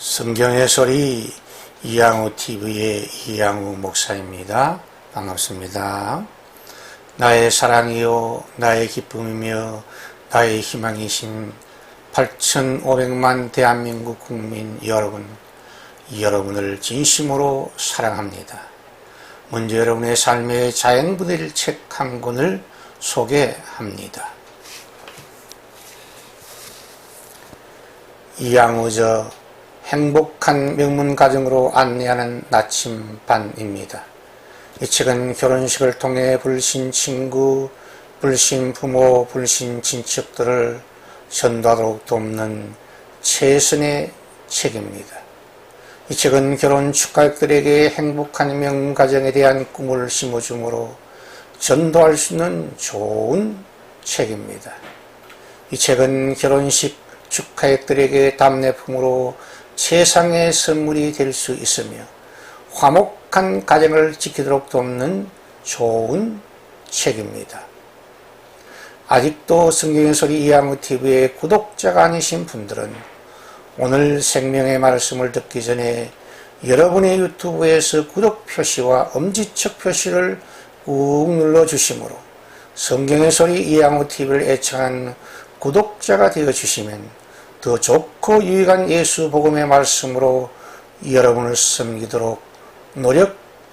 성경의 소리 이양우 TV의 이양우 목사입니다. 반갑습니다. 나의 사랑이요 나의 기쁨이며 나의 희망이신 8,500만 대한민국 국민 여러분을 진심으로 사랑합니다. 먼저 여러분의 삶의 자연분일 책 한 권을 소개합니다. 이양우저 행복한 명문가정으로 안내하는 나침반입니다. 이 책은 결혼식을 통해 불신 친구, 불신 부모, 불신 친척들을 전도하도록 돕는 최선의 책입니다. 이 책은 결혼 축하객들에게 행복한 명문가정에 대한 꿈을 심어주므로 전도할 수 있는 좋은 책입니다. 이 책은 결혼식 축하객들에게 답례품으로 최상의 선물이 될 수 있으며 화목한 가정을 지키도록 돕는 좋은 책입니다. 아직도 성경의 소리 이양우 TV의 구독자가 아니신 분들은 오늘 생명의 말씀을 듣기 전에 여러분의 유튜브에서 구독 표시와 엄지척 표시를 꾹 눌러주시므로 성경의 소리 이양우 TV를 애청한 구독자가 되어주시면 더 좋고 유익한 예수 복음의 말씀으로 여러분을 섬기도록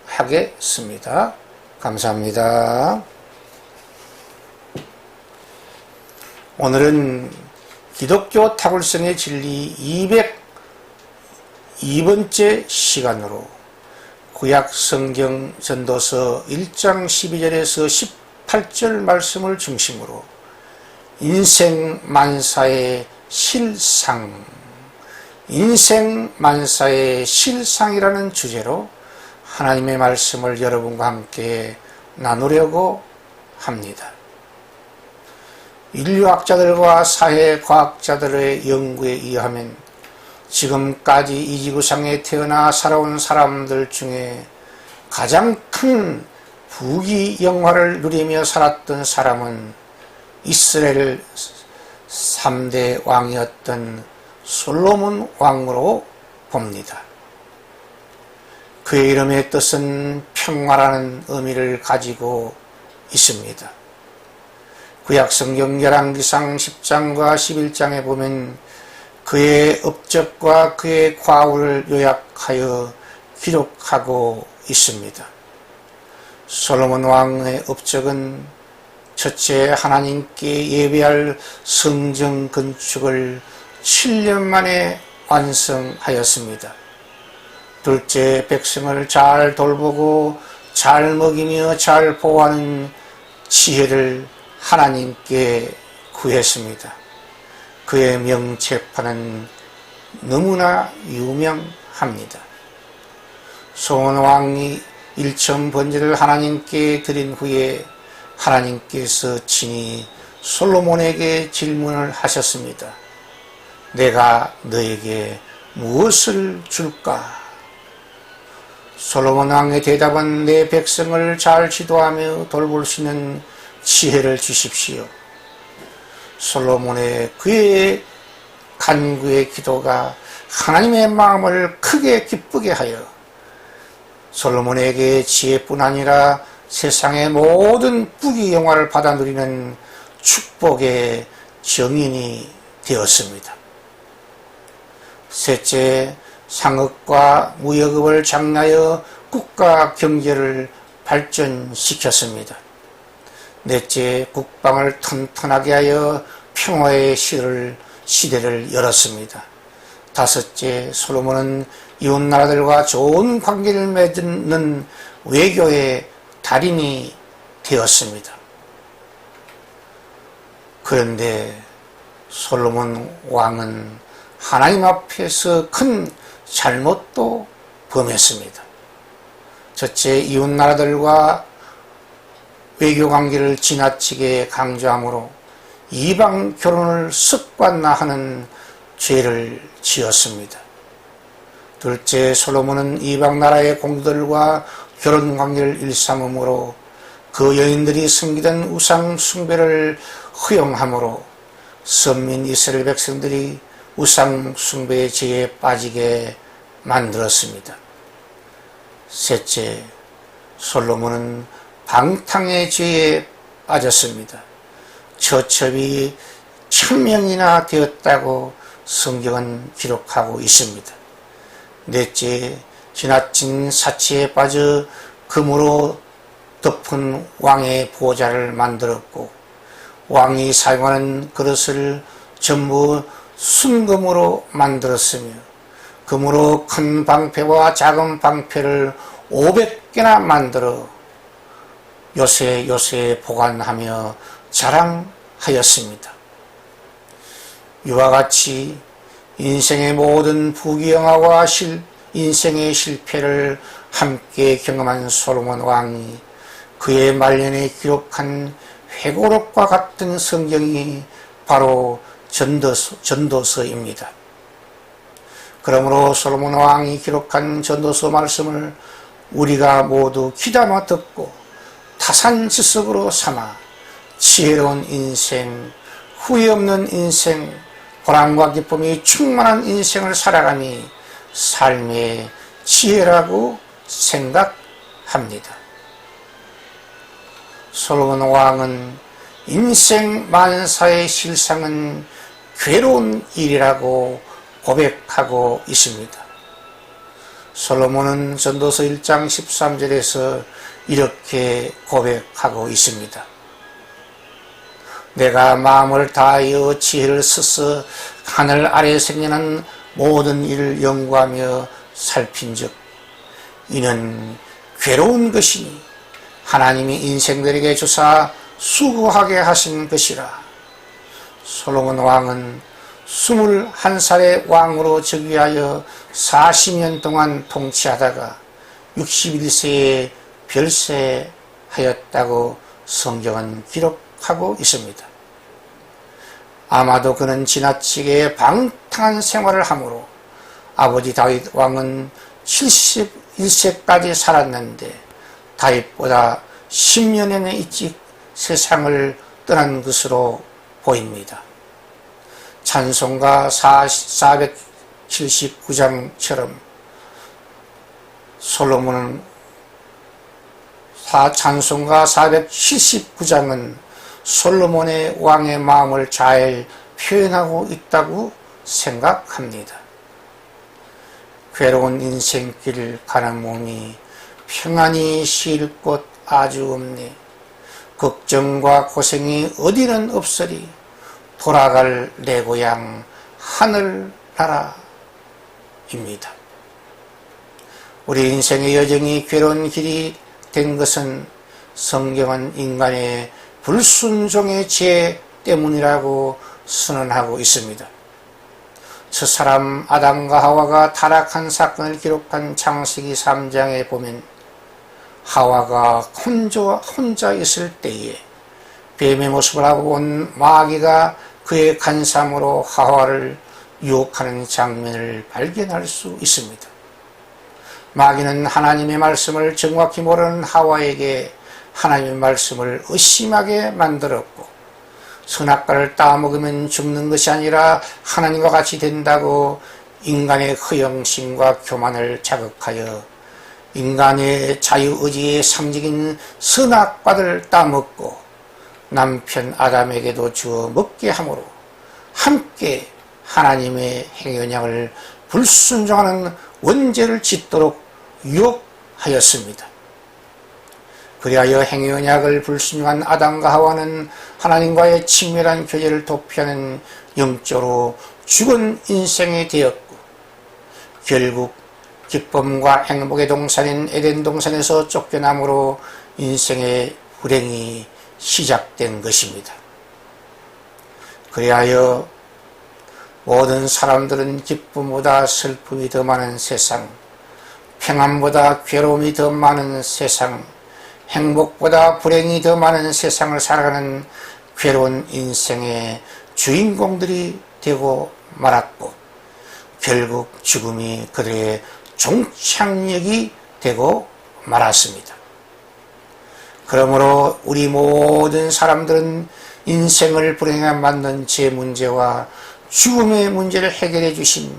노력하겠습니다. 감사합니다. 오늘은 기독교 타불성의 진리 202번째 시간으로 구약 성경 전도서 1장 12절에서 18절 말씀을 중심으로 인생 만사의 실상이라는 주제로 하나님의 말씀을 여러분과 함께 나누려고 합니다. 인류학자들과 사회과학자들의 연구에 의하면 지금까지 이 지구상에 태어나 살아온 사람들 중에 가장 큰 부귀 영화를 누리며 살았던 사람은 이스라엘 3대 왕이었던 솔로몬 왕으로 봅니다. 그의 이름의 뜻은 평화라는 의미를 가지고 있습니다. 구약성경 열왕기상 10장과 11장에 보면 그의 업적과 그의 과업을 요약하여 기록하고 있습니다. 솔로몬 왕의 업적은 첫째, 하나님께 예배할 성전 건축을 7년 만에 완성하였습니다. 둘째, 백성을 잘 돌보고 잘 먹이며 잘 보호하는 지혜를 하나님께 구했습니다. 그의 명체파는 너무나 유명합니다. 솔로몬 왕이 1천 번제를 하나님께 드린 후에 하나님께서 친히 솔로몬에게 질문을 하셨습니다. 내가 너에게 무엇을 줄까? 솔로몬 왕의 대답은 내 백성을 잘 지도하며 돌볼 수 있는 지혜를 주십시오. 솔로몬의 그의 간구의 기도가 하나님의 마음을 크게 기쁘게 하여 솔로몬에게 지혜뿐 아니라 세상의 모든 부귀 영화를 받아 누리는 축복의 정인이 되었습니다. 셋째, 상업과 무역업을 장려하여 국가 경제를 발전시켰습니다. 넷째, 국방을 튼튼하게 하여 평화의 시대를 열었습니다. 다섯째, 솔로몬은 이웃나라들과 좋은 관계를 맺는 외교의 달인이 되었습니다. 그런데 솔로몬 왕은 하나님 앞에서 큰 잘못도 범했습니다. 첫째, 이웃나라들과 외교관계를 지나치게 강조함으로 이방 결혼을 습관화하는 죄를 지었습니다. 둘째, 솔로몬은 이방 나라의 공주들과 결혼관계를 일삼음으로 그 여인들이 섬기던 우상 숭배를 허용함으로 선민 이스라엘 백성들이 우상 숭배의 죄에 빠지게 만들었습니다. 셋째, 솔로몬은 방탕의 죄에 빠졌습니다. 처첩이 1000명이나 되었다고 성경은 기록하고 있습니다. 넷째, 지나친 사치에 빠져 금으로 덮은 왕의 보좌를 만들었고 왕이 사용하는 그릇을 전부 순금으로 만들었으며 금으로 큰 방패와 작은 방패를 500개나 만들어 요새 보관하며 자랑하였습니다. 이와 같이 인생의 모든 부귀영화와 인생의 실패를 함께 경험한 솔로몬 왕이 그의 말년에 기록한 회고록과 같은 성경이 바로 전도서입니다. 그러므로 솔로몬 왕이 기록한 전도서 말씀을 우리가 모두 귀담아 듣고 타산지석으로 삼아 지혜로운 인생, 후회 없는 인생, 보람과 기쁨이 충만한 인생을 살아가니 삶의 지혜라고 생각합니다. 솔로몬 왕은 인생 만사의 실상은 괴로운 일이라고 고백하고 있습니다. 솔로몬은 전도서 1장 13절에서 이렇게 고백하고 있습니다. 내가 마음을 다하여 지혜를 써서 하늘 아래 생겨난 모든 일을 연구하며 살핀즉 이는 괴로운 것이니 하나님이 인생들에게 주사 수고하게 하신 것이라. 솔로몬 왕은 21살의 왕으로 즉위하여 40년 동안 통치하다가 61세에 별세하였다고 성경은 기록하고 있습니다. 아마도 그는 지나치게 방탕한 생활을 하므로 아버지 다윗 왕은 71세까지 살았는데 다윗보다 10년이나 일찍 세상을 떠난 것으로 보입니다. 찬송가 479장처럼 솔로몬은 찬송가 479장은 솔로몬의 왕의 마음을 잘 표현하고 있다고 생각합니다. 괴로운 인생길 가는 몸이 평안히 쉴 곳 아주 없네. 걱정과 고생이 어디는 없으리. 돌아갈 내 고향 하늘나라입니다. 우리 인생의 여정이 괴로운 길이 된 것은 성경은 인간의 불순종의 죄 때문이라고 선언하고 있습니다. 첫사람 아담과 하와가 타락한 사건을 기록한 창세기 3장에 보면 하와가 혼자 있을 때에 뱀의 모습을 하고 온 마귀가 그의 간삼으로 하와를 유혹하는 장면을 발견할 수 있습니다. 마귀는 하나님의 말씀을 정확히 모르는 하와에게 하나님의 말씀을 의심하게 만들었고 선악과를 따먹으면 죽는 것이 아니라 하나님과 같이 된다고 인간의 허영심과 교만을 자극하여 인간의 자유의지의 상징인 선악과를 따먹고 남편 아담에게도 주어 먹게 하므로 함께 하나님의 행위언약을 불순종하는 원죄를 짓도록 유혹하였습니다. 그리하여 행위언약을 불순종한 아담과 하와는 하나님과의 친밀한 교제를 도피하는 영적으로 죽은 인생이 되었고 결국 기쁨과 행복의 동산인 에덴 동산에서 쫓겨남으로 인생의 불행이 시작된 것입니다. 그리하여 모든 사람들은 기쁨보다 슬픔이 더 많은 세상, 평안보다 괴로움이 더 많은 세상, 행복보다 불행이 더 많은 세상을 살아가는 괴로운 인생의 주인공들이 되고 말았고 결국 죽음이 그들의 종착역이 되고 말았습니다. 그러므로 우리 모든 사람들은 인생을 불행하게 만든 죄 문제와 죽음의 문제를 해결해 주신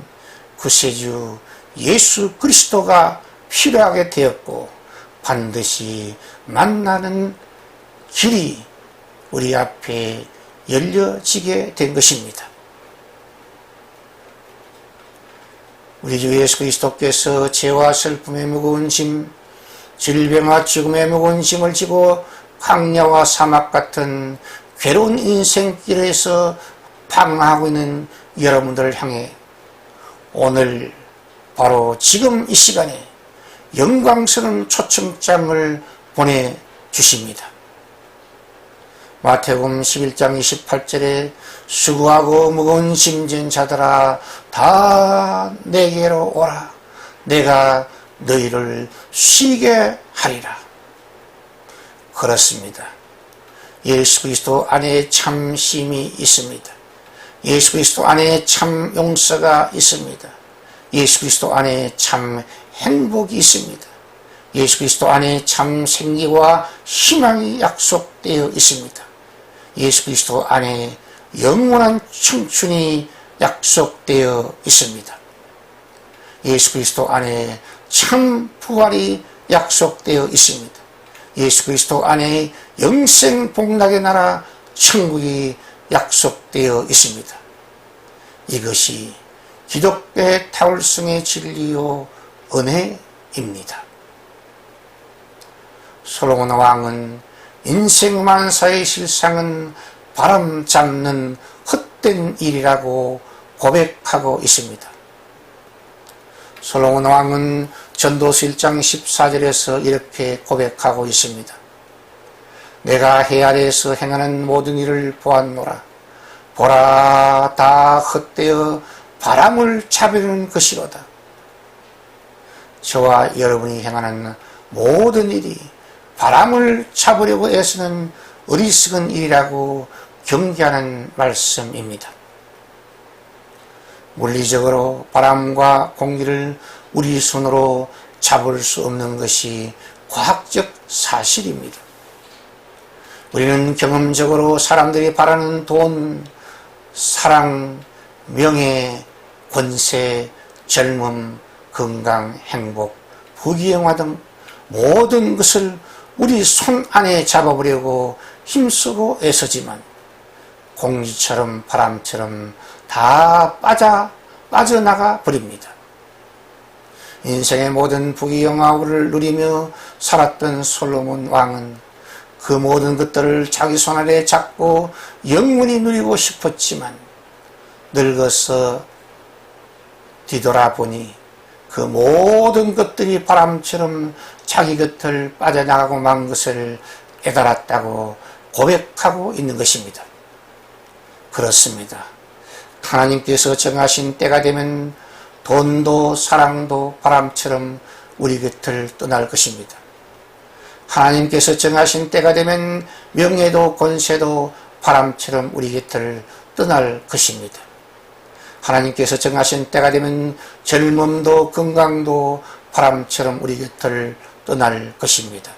구세주 예수 그리스도가 필요하게 되었고 반드시 만나는 길이 우리 앞에 열려지게 된 것입니다. 우리 주 예수 그리스도께서 죄와 슬픔의 무거운 짐, 질병과 죽음의 무거운 짐을 지고 광야와 사막 같은 괴로운 인생길에서 방황하고 있는 여러분들을 향해 오늘 바로 지금 이 시간에 영광스러운 초청장을 보내주십니다. 마태복음 11장 28절에 수고하고 무거운 짐진 자들아 다 내게로 오라. 내가 너희를 쉬게 하리라. 그렇습니다. 예수 그리스도 안에 참 쉼이 있습니다. 예수 그리스도 안에 참 용서가 있습니다. 예수 그리스도 안에 참 행복이 있습니다. 예수 그리스도 안에 참 생기와 희망이 약속되어 있습니다. 예수 그리스도 안에 영원한 청춘이 약속되어 있습니다. 예수 그리스도 안에 참 부활이 약속되어 있습니다. 예수 그리스도 안에 영생 복락의 나라 천국이 약속되어 있습니다. 이것이 기독교의 타월성의 진리요 은혜입니다. 솔로몬 왕은 인생 만사의 실상은 바람 잡는 헛된 일이라고 고백하고 있습니다. 솔로몬 왕은 전도서 1장 14절에서 이렇게 고백하고 있습니다. 내가 해 아래에서 행하는 모든 일을 보았노라. 보라, 다 헛되어 바람을 잡으려는 것이로다. 저와 여러분이 행하는 모든 일이 바람을 잡으려고 애쓰는 어리석은 일이라고 경계하는 말씀입니다. 물리적으로 바람과 공기를 우리 손으로 잡을 수 없는 것이 과학적 사실입니다. 우리는 경험적으로 사람들이 바라는 돈, 사랑, 명예, 권세, 젊음, 건강, 행복, 부귀영화 등 모든 것을 우리 손 안에 잡아보려고 힘쓰고 애쓰지만 공기처럼 바람처럼 다 빠져나가 버립니다. 인생의 모든 부귀영화를 누리며 살았던 솔로몬 왕은 그 모든 것들을 자기 손 아래 잡고 영원히 누리고 싶었지만 늙어서 뒤돌아보니 그 모든 것들이 바람처럼 자기 곁을 빠져나가고 만 것을 깨달았다고 고백하고 있는 것입니다. 그렇습니다. 하나님께서 정하신 때가 되면 돈도 사랑도 바람처럼 우리 곁을 떠날 것입니다. 하나님께서 정하신 때가 되면 명예도 권세도 바람처럼 우리 곁을 떠날 것입니다. 하나님께서 정하신 때가 되면 젊음도 건강도 바람처럼 우리 곁을 떠날 것입니다.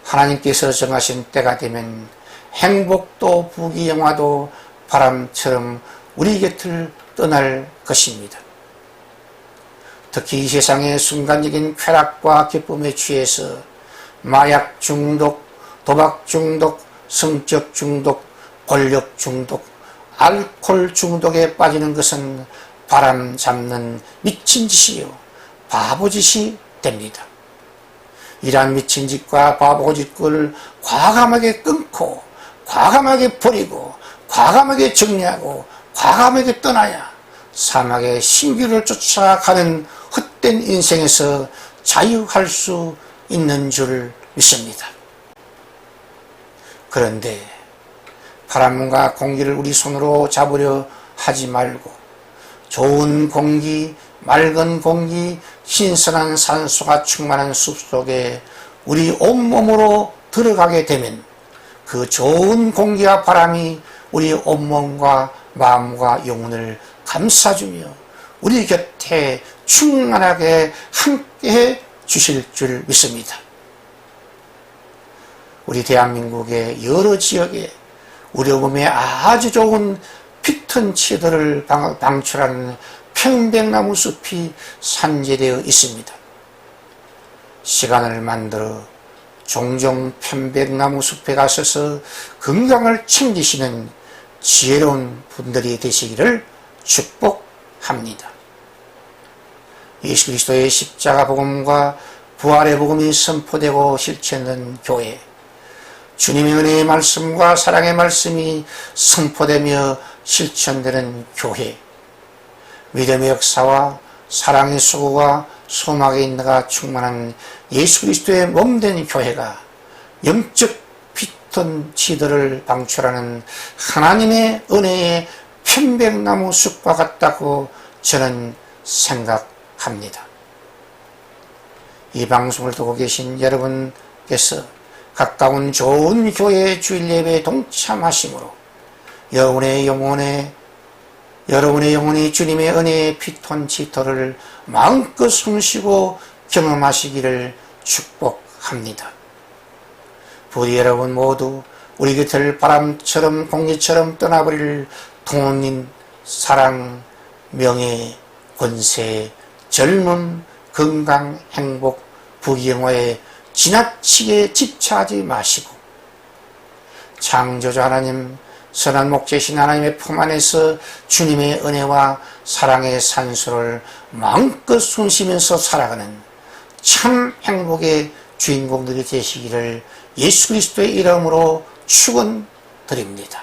하나님께서 정하신 때가 되면 행복도 부귀영화도 바람처럼 우리 곁을 떠날 것입니다. 특히 이 세상의 순간적인 쾌락과 기쁨에 취해서 마약 중독, 도박 중독, 성적 중독, 권력 중독, 알코올 중독에 빠지는 것은 바람 잡는 미친 짓이요 바보짓이 됩니다. 이러한 미친 짓과 바보짓을 과감하게 끊고 과감하게 버리고 과감하게 정리하고 과감하게 떠나야 사막의 신기를 쫓아가는 헛된 인생에서 자유할 수 있는 줄 믿습니다. 그런데 바람과 공기를 우리 손으로 잡으려 하지 말고 좋은 공기, 맑은 공기, 신선한 산소가 충만한 숲속에 우리 온몸으로 들어가게 되면 그 좋은 공기와 바람이 우리 온몸과 마음과 영혼을 감싸주며 우리 곁에 충만하게 함께해 주실 줄 믿습니다. 우리 대한민국의 여러 지역에 우리 몸에 아주 좋은 빛 피톤치드를 방출하는 편백나무 숲이 산재되어 있습니다. 시간을 만들어 종종 편백나무 숲에 가셔서 건강을 챙기시는 지혜로운 분들이 되시기를 축복합니다. 예수 그리스도의 십자가 복음과 부활의 복음이 선포되고 실천된 교회, 주님의 은혜의 말씀과 사랑의 말씀이 선포되며 실천되는 교회, 믿음의 역사와 사랑의 수고가 소망의 인내가 충만한 예수 그리스도의 몸된 교회가 영적 피톤치드를 방출하는 하나님의 은혜의 편백나무 숲과 같다고 저는 생각합니다. 이 방송을 듣고 계신 여러분께서 가까운 좋은 교회 주일 예배에 동참하심으로 여러분의 영혼이 주님의 은혜의 피톤치드를 마음껏 숨쉬고 경험하시기를 축복합니다. 부디 여러분 모두 우리 곁을 바람처럼 공기처럼 떠나버릴 돈, 사랑, 명예, 권세, 젊음, 건강, 행복, 부귀영화에 지나치게 집착하지 마시고 창조주 하나님, 선한 목자이신 하나님의 품 안에서 주님의 은혜와 사랑의 산수를 마음껏 숨쉬면서 살아가는 참 행복의 주인공들이 되시기를 예수 그리스도의 이름으로 축원드립니다.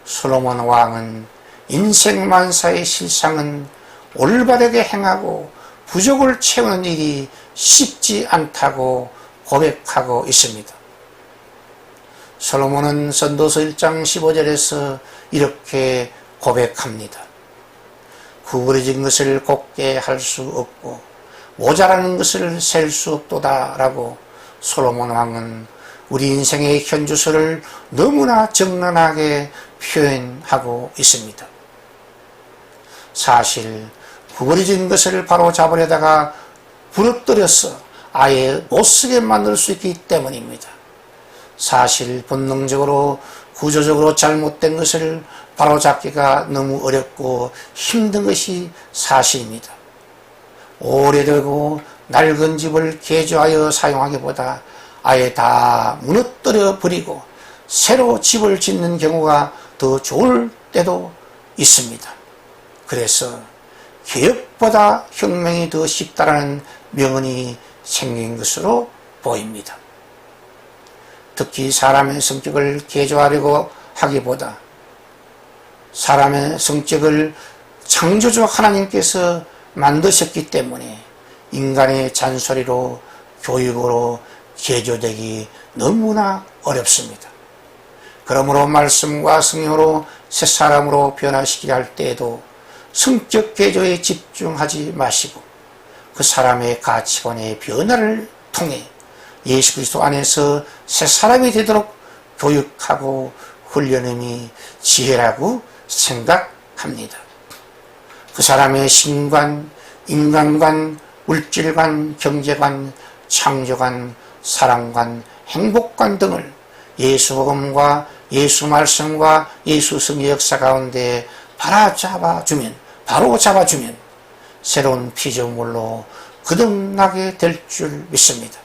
솔로몬 왕은 인생 만사의 실상은 올바르게 행하고 부족을 채우는 일이 쉽지 않다고 고백하고 있습니다. 솔로몬은 선도서 1장 15절에서 이렇게 고백합니다. 구부러진 것을 곱게 할 수 없고 모자라는 것을 셀 수 없도다 라고 솔로몬 왕은 우리 인생의 현주소를 너무나 적나라하게 표현하고 있습니다. 사실 구부러진 것을 바로 잡으려다가 부러뜨려서 아예 못쓰게 만들 수 있기 때문입니다. 사실 본능적으로 구조적으로 잘못된 것을 바로잡기가 너무 어렵고 힘든 것이 사실입니다. 오래되고 낡은 집을 개조하여 사용하기보다 아예 다 무너뜨려 버리고 새로 집을 짓는 경우가 더 좋을 때도 있습니다. 그래서 개혁보다 혁명이 더 쉽다라는 명언이 생긴 것으로 보입니다. 특히 사람의 성격을 개조하려고 하기보다 사람의 성격을 창조주 하나님께서 만드셨기 때문에 인간의 잔소리로 교육으로 개조되기 너무나 어렵습니다. 그러므로 말씀과 성령으로 새 사람으로 변화시키려 할 때에도 성격 개조에 집중하지 마시고 그 사람의 가치관의 변화를 통해 예수 그리스도 안에서 새 사람이 되도록 교육하고 훈련함이 지혜라고 생각합니다. 그 사람의 신관, 인간관, 물질관, 경제관, 창조관, 사랑관, 행복관 등을 예수 복음과 예수 말씀과 예수 성의 역사 가운데 바로 잡아주면 새로운 피조물로 거듭나게 될 줄 믿습니다.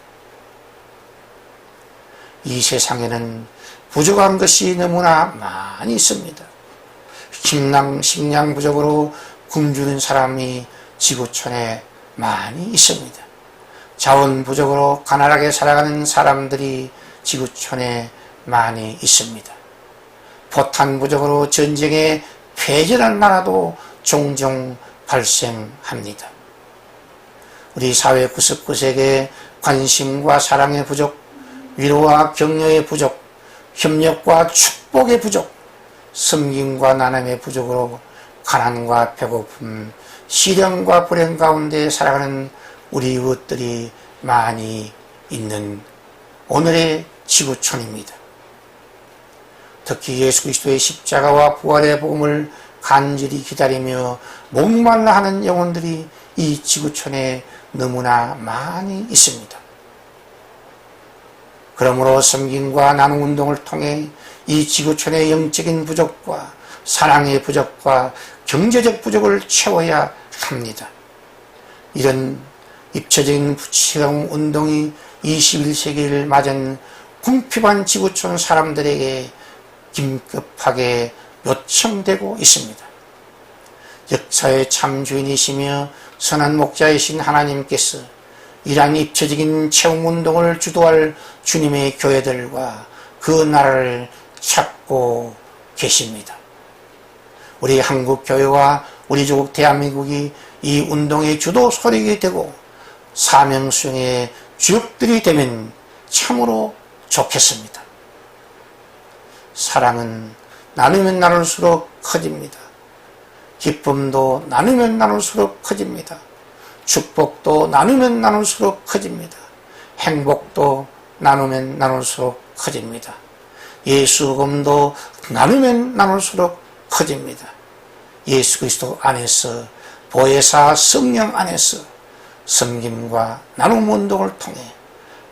이 세상에는 부족한 것이 너무나 많이 있습니다. 식량 부족으로 굶주린 사람이 지구촌에 많이 있습니다. 자원 부족으로 가난하게 살아가는 사람들이 지구촌에 많이 있습니다. 포탄 부족으로 전쟁에 패전한 나라도 종종 발생합니다. 우리 사회 구석구석에 관심과 사랑의 부족, 위로와 격려의 부족, 협력과 축복의 부족, 섬김과 나눔의 부족으로 가난과 배고픔, 시련과 불행 가운데 살아가는 우리 이웃들이 많이 있는 오늘의 지구촌입니다. 특히 예수 그리스도의 십자가와 부활의 복음을 간절히 기다리며 목말라 하는 영혼들이 이 지구촌에 너무나 많이 있습니다. 그러므로 섬김과 나눔 운동을 통해 이 지구촌의 영적인 부족과 사랑의 부족과 경제적 부족을 채워야 합니다. 이런 입체적인 부채감 운동이 21세기를 맞은 궁핍한 지구촌 사람들에게 긴급하게 요청되고 있습니다. 역사의 참주인이시며 선한 목자이신 하나님께서 이러한 입체적인 채용운동을 주도할 주님의 교회들과 그 나라를 찾고 계십니다. 우리 한국교회와 우리 조국 대한민국이 이 운동의 주도 서력이 되고 사명 수행의 주역들이 되면 참으로 좋겠습니다. 사랑은 나누면 나눌수록 커집니다. 기쁨도 나누면 나눌수록 커집니다. 축복도 나누면 나눌수록 커집니다. 행복도 나누면 나눌수록 커집니다. 예수금도 나누면 나눌수록 커집니다. 예수 그리스도 안에서 보혜사 성령 안에서 섬김과 나눔 운동을 통해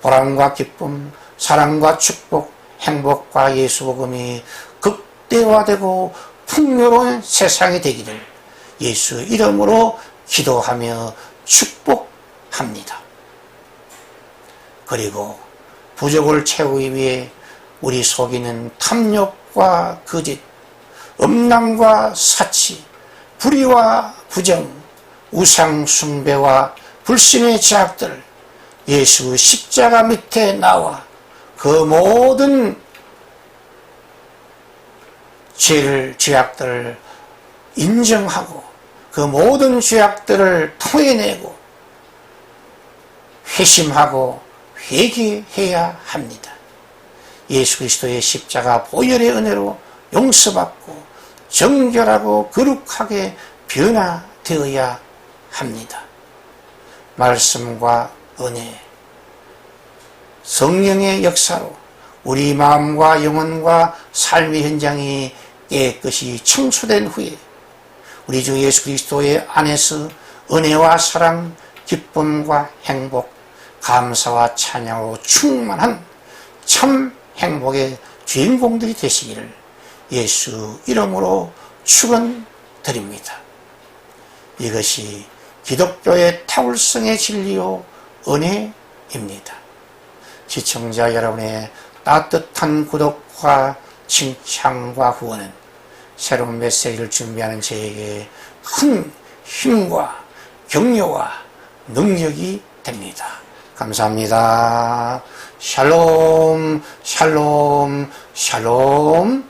보람과 기쁨, 사랑과 축복, 행복과 예수 복음이 극대화되고 풍요로운 세상이 되기를 예수 이름으로 기도하며 축복합니다. 그리고 부족을 채우기 위해 우리 속이는 탐욕과 거짓, 음란과 사치, 불의와 부정, 우상 숭배와 불신의 죄악들 예수 십자가 밑에 나와 그 모든 죄악들을 인정하고 그 모든 죄악들을 토해내고 회심하고 회개해야 합니다. 예수 그리스도의 십자가 보혈의 은혜로 용서받고 정결하고 거룩하게 변화되어야 합니다. 말씀과 은혜, 성령의 역사로 우리 마음과 영혼과 삶의 현장이 깨끗이 청소된 후에 우리 주 예수 그리스도의 안에서 은혜와 사랑, 기쁨과 행복, 감사와 찬양으로 충만한 참 행복의 주인공들이 되시기를 예수 이름으로 축원드립니다. 이것이 기독교의 탁월성의 진리요 은혜입니다. 시청자 여러분의 따뜻한 구독과 칭찬과 후원은 새로운 메시지를 준비하는 저에게 큰 힘과 격려와 능력이 됩니다. 감사합니다. 샬롬, 샬롬, 샬롬.